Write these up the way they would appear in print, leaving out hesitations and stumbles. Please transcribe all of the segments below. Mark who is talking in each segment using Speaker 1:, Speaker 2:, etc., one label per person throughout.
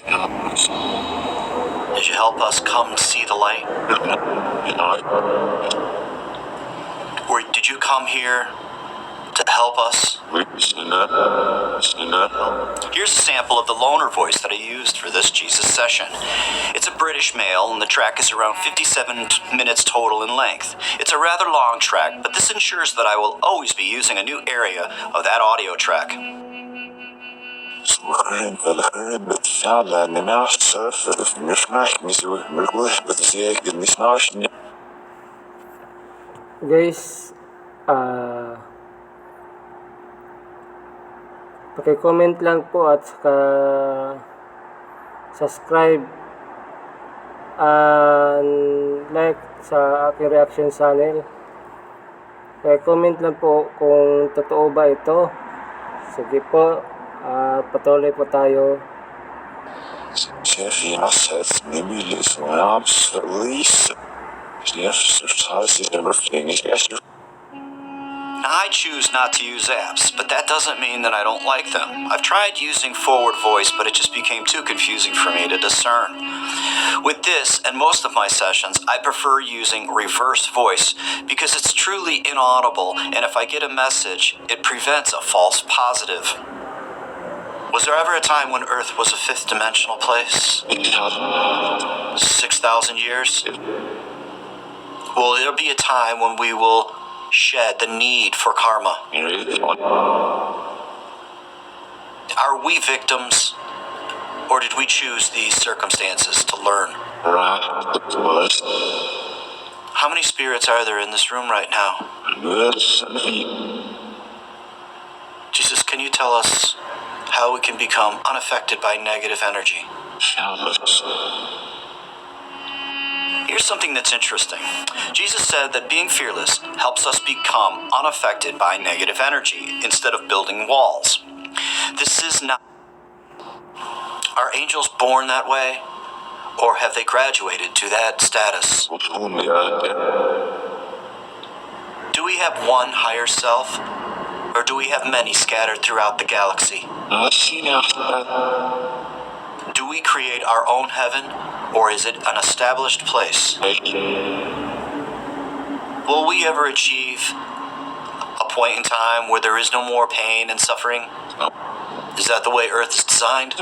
Speaker 1: Did you help us come see the light? Or did you come here to help us? Here's a sample of the loner voice that I used for this Jesus session. It's a British male, and the track is around 57 minutes total in length. It's a rather long track, but this ensures that I will always be using a new area of that audio track.
Speaker 2: Guys, paki-comment lang po at saka subscribe and like sa aking reaction channel. Kaya comment lang po kung totoo ba ito. Sige po, patuloy po tayo.
Speaker 1: Now, I choose not to use apps, but that doesn't mean that I don't like them. I've tried using forward voice, but it just became too confusing for me to discern. With this and most of my sessions, I prefer using reverse voice because it's truly inaudible, and if I get a message, it prevents a false positive. Was there ever a time when Earth was a fifth dimensional place? 6,000 years? Will there be a time when we will shed the need for karma? Are we victims, or did we choose these circumstances to learn? How many spirits are there in this room right now? Jesus, can you tell us how we can become unaffected by negative energy? Here's something that's interesting. Jesus said that being fearless helps us become unaffected by negative energy instead of building walls. This is not... Are angels born that way? Or have they graduated to that status? Do we have one higher self? Or do we have many scattered throughout the galaxy? Do we create our own heaven, or is it an established place? Will we ever achieve a point in time where there is no more pain and suffering? Is that the way Earth is designed?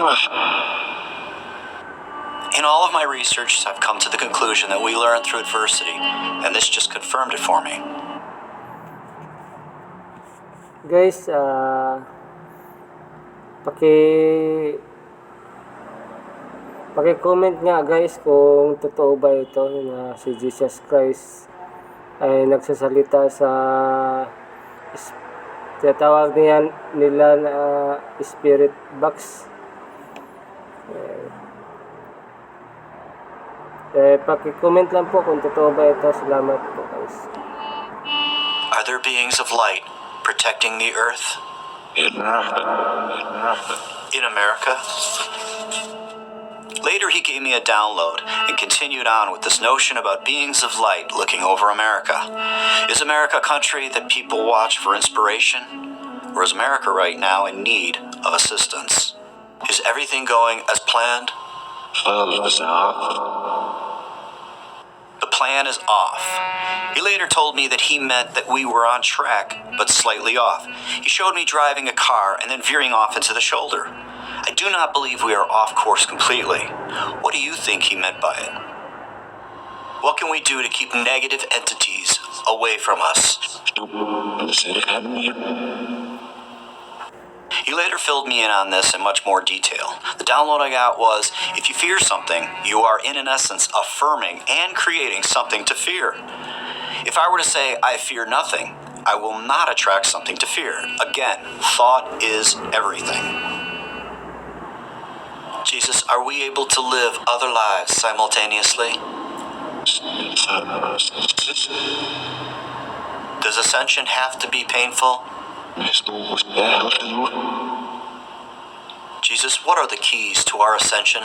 Speaker 1: In all of my research, I've come to the conclusion that we learn through adversity, and this just confirmed it for me.
Speaker 2: Guys, paki-comment nga guys kung totoo ba ito na si Jesus Christ ay nagsasalita sa tinatawag nila na spirit box. Paki-comment lang po kung totoo ba ito. Salamat po guys.
Speaker 1: Are there beings of light protecting the earth? In America? Later he gave me a download and continued on with this notion about beings of light looking over America. Is America a country that people watch for inspiration? Or is America right now in need of assistance? Is everything going as planned? The plan is off. He later told me that he meant that we were on track, but slightly off. He showed me driving a car and then veering off into the shoulder. I do not believe we are off course completely. What do you think he meant by it? What can we do to keep negative entities away from us? He later filled me in on this in much more detail. The download I got was, if you fear something, you are in essence affirming and creating something to fear. If I were to say, I fear nothing, I will not attract something to fear. Again, thought is everything. Jesus, are we able to live other lives simultaneously? Does ascension have to be painful? Jesus, what are the keys to our ascension?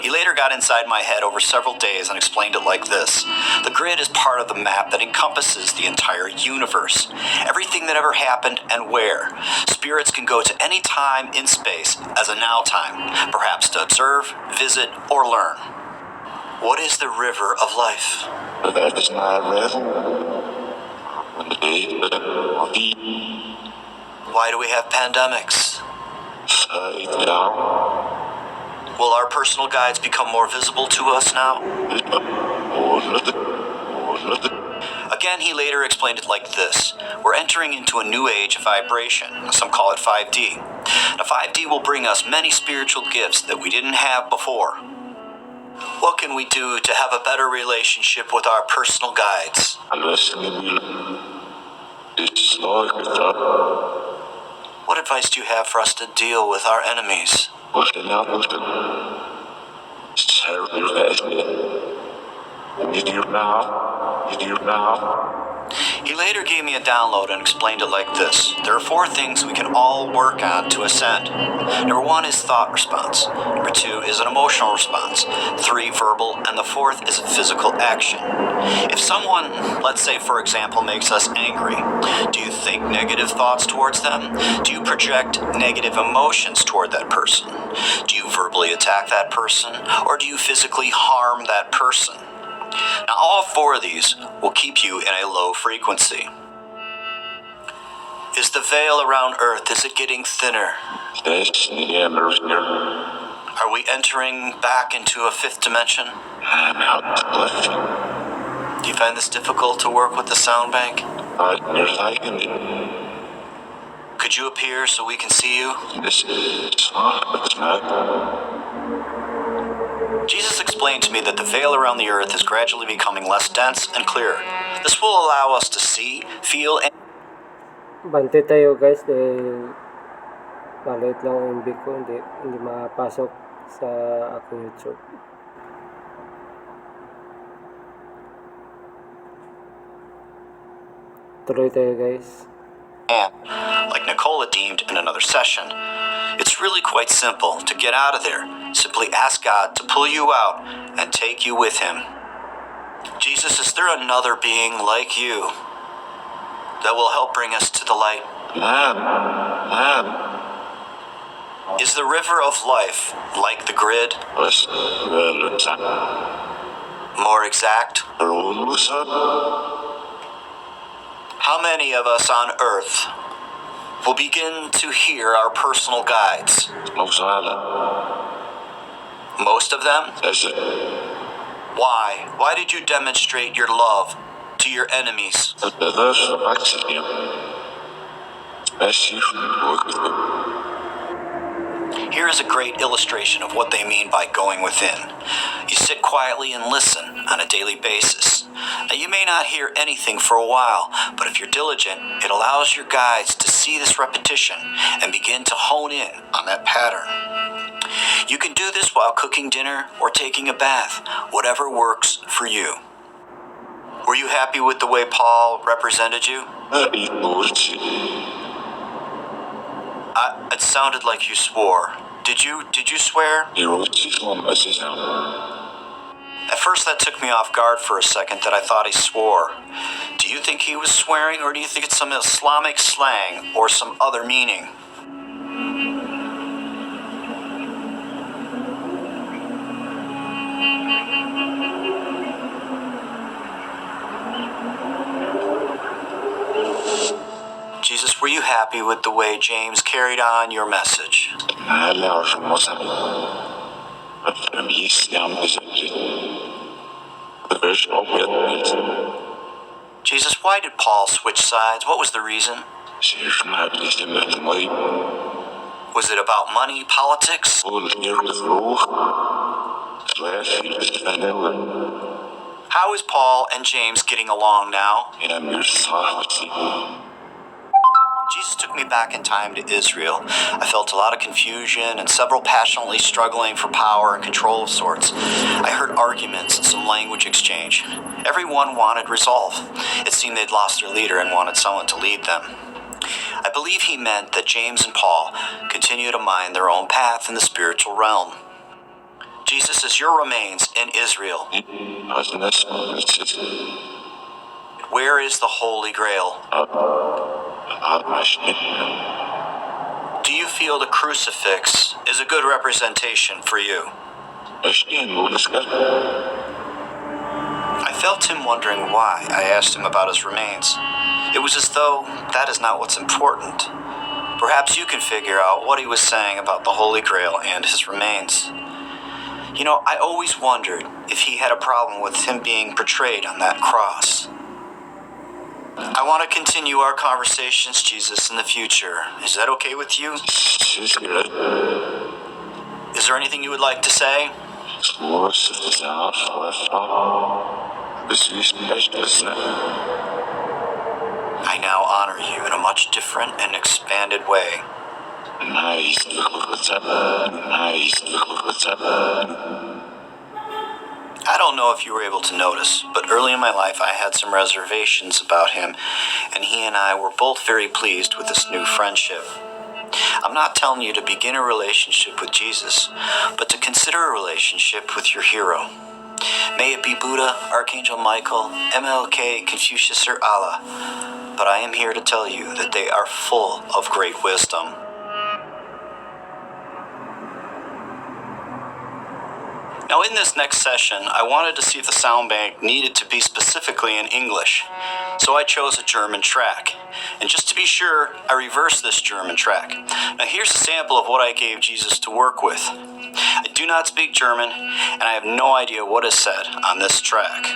Speaker 1: He later got inside my head over several days and explained it like this. The grid is part of the map that encompasses the entire universe. Everything that ever happened and where. Spirits can go to any time in space as a now time, perhaps to observe, visit, or learn. What is the river of life? Why do we have pandemics? Will our personal guides become more visible to us now? Again, he later explained it like this. We're entering into a new age of vibration. Some call it 5D. Now, 5D will bring us many spiritual gifts that we didn't have before. What can we do to have a better relationship with our personal guides? What advice do you have for us to deal with our enemies? He later gave me a download and explained it like this. There are 4 things we can all work on to ascend. Number 1 is thought response. Number 2 is an emotional response. 3, verbal, and the 4th is physical action. If someone, let's say for example, makes us angry, do you think negative thoughts towards them? Do you project negative emotions toward that person? Do you verbally attack that person? Or do you physically harm that person? Now, all 4 of these will keep you in a low frequency. Is the veil around Earth, is it getting thinner? Are we entering back into a 5th dimension? Do you find this difficult to work with the sound bank? Could you appear so we can see you? Jesus explained to me that the veil around the earth is gradually becoming less dense and clearer. This will allow us to see, feel, and...
Speaker 2: Bante tayo guys dahil maliit lang ang MB ko, hindi makapasok sa aking YouTube. Tuloy tayo guys.
Speaker 1: Like Nicola deemed in another session. It's really quite simple to get out of there. Simply ask God to pull you out and take you with him. Jesus, is there another being like you that will help bring us to the light? Is the river of life like the grid? More exact? How many of us on earth will begin to hear our personal guides? Most of them? Why? Why did you demonstrate your love to your enemies? Here is a great illustration of what they mean by going within. You sit quietly and listen on a daily basis. Now, you may not hear anything for a while, but if you're diligent, it allows your guides to see this repetition and begin to hone in on that pattern. You can do this while cooking dinner or taking a bath, whatever works for you. Were you happy with the way Paul represented you? It sounded like you swore. Did you swear? At first that took me off guard for a second, that I thought he swore. Do you think he was swearing, or do you think it's some Islamic slang or some other meaning? Jesus, were you happy with the way James carried on your message? Jesus, why did Paul switch sides? What was the reason? Was it about money, politics? How is Paul and James getting along now? Jesus took me back in time to Israel. I felt a lot of confusion and several passionately struggling for power and control of sorts. I heard arguments and some language exchange. Everyone wanted resolve. It seemed they'd lost their leader and wanted someone to lead them. I believe he meant that James and Paul continue to mind their own path in the spiritual realm. Jesus, as your remains in Israel, where is the Holy Grail? Do you feel the crucifix is a good representation for you? I felt him wondering why I asked him about his remains. It was as though that is not what's important. Perhaps you can figure out what he was saying about the Holy Grail and his remains. You know, I always wondered if he had a problem with him being portrayed on that cross. I want to continue our conversations, Jesus, in the future. Is that okay with you? Is there anything you would like to say? I now honor you in a much different and expanded way. I don't know if you were able to notice, but early in my life I had some reservations about him, and he and I were both very pleased with this new friendship. I'm not telling you to begin a relationship with Jesus, but to consider a relationship with your hero. May it be Buddha, Archangel Michael, MLK, Confucius, or Allah, but I am here to tell you that they are full of great wisdom. Now in this next session, I wanted to see if the sound bank needed to be specifically in English, so I chose a German track. And just to be sure, I reversed this German track. Now here's a sample of what I gave Jesus to work with. I do not speak German, and I have no idea what is said on this track.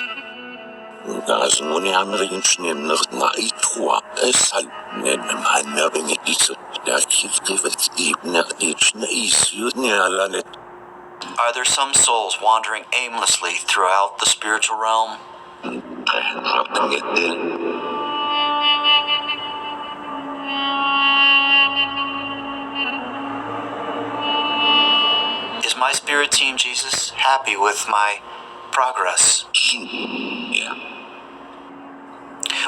Speaker 1: Are there some souls wandering aimlessly throughout the spiritual realm? Is my spirit team, Jesus, happy with my progress?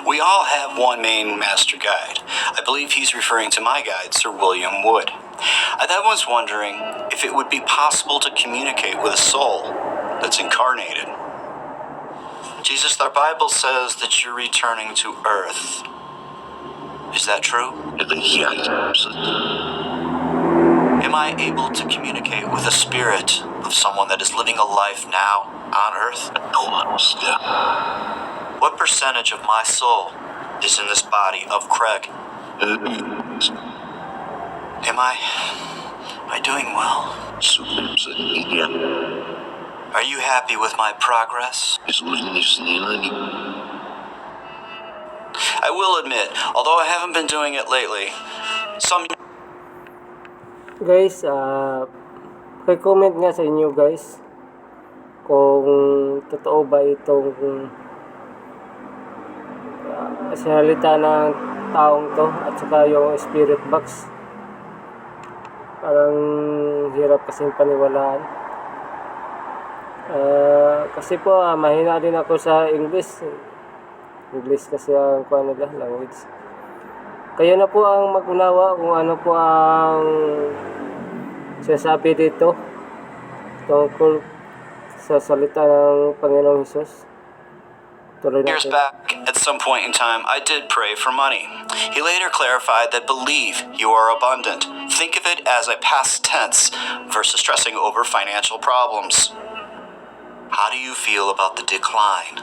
Speaker 1: We all have one main master guide. I believe he's referring to my guide, Sir William Wood. I then was wondering if it would be possible to communicate with a soul that's incarnated. Jesus, the Bible says that you're returning to Earth. Is that true? Am I able to communicate with a spirit of someone that is living a life now on Earth? What percentage of my soul is in this body of Craig? Am I doing well? Are you happy with my progress? I will admit, although I haven't been doing it lately,
Speaker 2: Guys, comment nga sa inyo guys kung totoo ba itong salita ng taong to at saka yung spirit box. Parang hirap kasing paniwalaan. Kasi po mahina din ako sa English kasi ang language. Kayo na po ang mag-unawa kung ano po ang sinasabi dito tungkol sa salita ng Panginoong Hesus.
Speaker 1: Years back, at some point in time, I did pray for money. He later clarified that believe you are abundant. Think of it as a past tense versus stressing over financial problems. How do you feel about the decline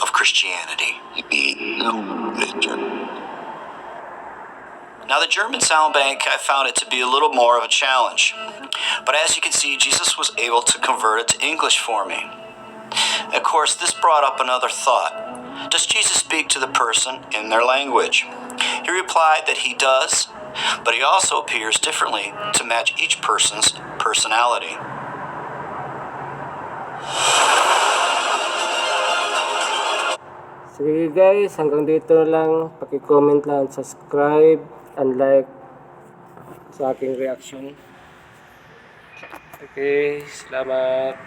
Speaker 1: of Christianity? Now, the German sound bank, I found it to be a little more of a challenge. But as you can see, Jesus was able to convert it to English for me. Of course, this brought up another thought. Does Jesus speak to the person in their language? He replied that he does, but he also appears differently to match each person's personality.
Speaker 2: Sige guys, hanggang dito lang. Paki-comment lang, subscribe, and like sa aking reaction. Okay, salamat.